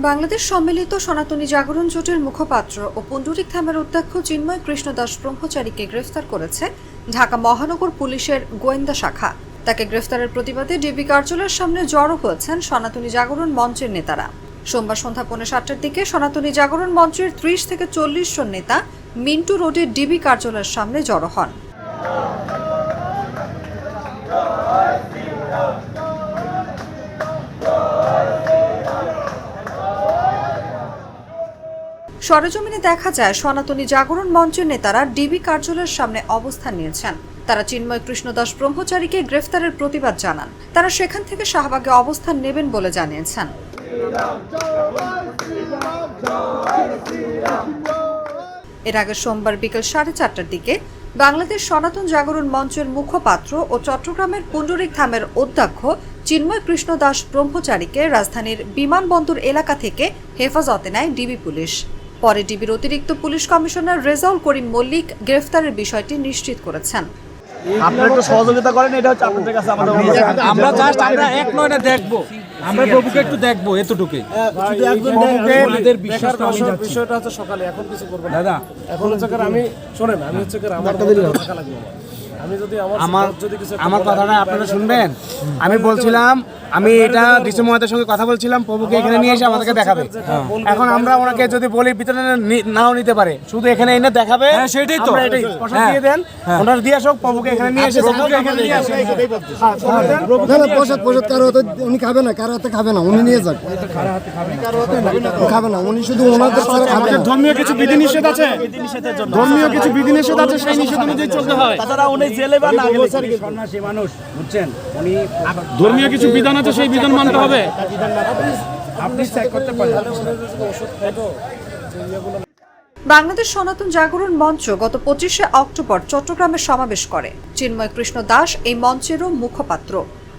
বাংলাদেশ সম্মিলিত সনাতনী জাগরণ জোটের মুখপাত্র ও পুণ্ডরিক ধামের অধ্যক্ষ চিন্ময় কৃষ্ণ দাস ব্রহ্মচারীকে গ্রেফতার করেছে ঢাকা মহানগর পুলিশের গোয়েন্দা শাখা। তাকে গ্রেফতারের প্রতিবাদে ডিবি কার্যালয়ের সামনে জড়ো হয়েছেন সনাতনী জাগরণ মঞ্চের নেতারা। সোমবার সন্ধ্যা 7:45-টার দিকে সনাতনী জাগরণ মঞ্চের 30 থেকে 40 জন নেতা মিন্টু রোডের ডিবি কার্যালয়ের সামনে জড়ো হন। সরেজমিনে দেখা যায় সনাতনী জাগরণ মঞ্চের নেতারা ডিবি কার্যালয়ের সামনে অবস্থান নিয়েছেন। তারা চিন্ময় কৃষ্ণ দাস ব্রহ্মচারীকে গ্রেফতারের প্রতিবাদ জানান। তারা সেখান থেকে শাহবাগে অবস্থান নেবেন বলে জানিয়েছেন। এর আগে সোমবার বিকেল 4:30টার দিকে বাংলাদেশ সনাতন জাগরণ মঞ্চের মুখপাত্র ও চট্টগ্রামের পুণ্ডরিক ধামের অধ্যক্ষ চিন্ময় কৃষ্ণ দাস ব্রহ্মচারীকে রাজধানীর বিমানবন্দর এলাকা থেকে হেফাজতে নেয় ডিবি পুলিশ। পরে ডিবির অতিরিক্ত পুলিশ কমিশনার রেজাউল করিম মল্লিক গ্রেফতারের বিষয়টি নিশ্চিত করেছেন। আপনারা একটু সহযোগিতা করেন, এটা হচ্ছে আপনাদের কাছে আমরা জাস্ট আমরা এক নয়টা দেখবো, আমরা প্রভুকে একটু দেখবো, এতটুকুই। আমাদের বিষয়টা হচ্ছে সকালে, এখন কিছু করবো না দাদা। এখন হচ্ছে আমি শোনেন, আমি হচ্ছে আমার টাকা লাগবে। আমার কথাটা আপনারা শুনবেন। আমি বলছিলাম, আমি এটা ডিসি মহাদের সঙ্গে কথা বলছিলাম, প্রভুকে এখানে নিয়ে এসে আমাদেরকে দেখাবে। এখন আমরা ওনাকে যদি বলি ভিতরে নাও নিতে পারে, শুধু এখানে এনে দেখাবে, সেটাই তো দিয়ে দেন। ওনার দিয়ে আসুক, প্রভুকে এখানে নিয়ে এসে উনি খাবে না, কারো হাতে খাবে না, উনি নিয়ে যাক। খাবে না উনি, শুধু ওনাদের ধর্মীয় কিছু বিধিনিষেধ আছে, ধর্মীয় কিছু বিধিনিষেধ আছে, সেই নিষেধ অনুযায়ী চলতে হয়। তাছাড়া উনি জেলে বা না গেলে সন্ন্যাসী মানুষ, বুঝছেন, উনি ধর্মীয় কিছু বিধান আছে, সেই বিধান মানতে হবে। আপনি চেক করতে পারেন। বাংলাদেশ সনাতন জাগরণ মঞ্চ গত 25শে অক্টোবর চট্টগ্রামে সমাবেশ করে। চিন্ময় কৃষ্ণ দাস এই মঞ্চেরও মুখপাত্র।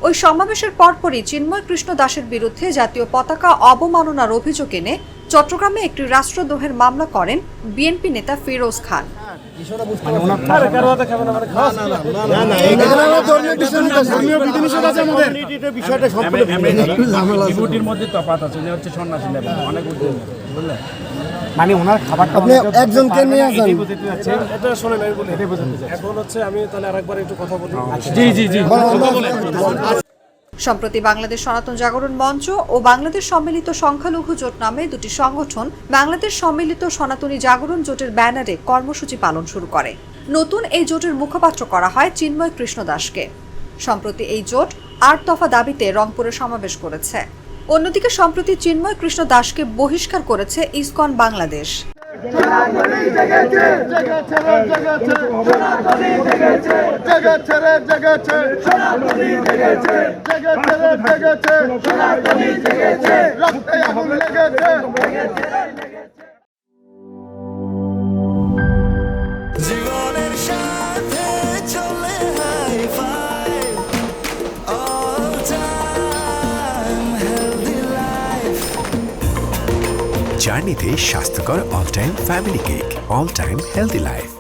ওই সমাবেশের পরপরই চিন্ময় কৃষ্ণ দাসের বিরুদ্ধে জাতীয় পতাকা অবমাননার অভিযোগ এনে চট্টগ্রামে একটি রাষ্ট্রদ্রোহের মামলা করেন বিএনপি নেতা ফিরোজ খান। মানে ওনার খাবারটা একজনকে নিয়ে যান। এটা শোনেন, আমি বলি, এখন হচ্ছে আমি তাহলে আরেকবার একটু কথা বলি। জি জি জি। সম্প্রতি বাংলাদেশ সনাতন জাগরণ মঞ্চ ও বাংলাদেশ সম্মিলিত সংখ্যালঘু জোট নামে দুটি সংগঠন বাংলাদেশ সম্মিলিত সনাতনী জাগরণ জোটের ব্যানারে কর্মসূচি পালন শুরু করে। নতুন এই জোটের মুখপাত্র করা হয় চিন্ময় কৃষ্ণ দাসকে। সম্প্রতি এই জোট 8 দফা দাবিতে রংপুরে সমাবেশ করেছে। অন্যদিকে সম্প্রতি চিন্ময় কৃষ্ণ দাসকে বহিষ্কার করেছে ইসকন বাংলাদেশ। জার্নিতে স্বাস্থ্যকর all time family cake, all time healthy life.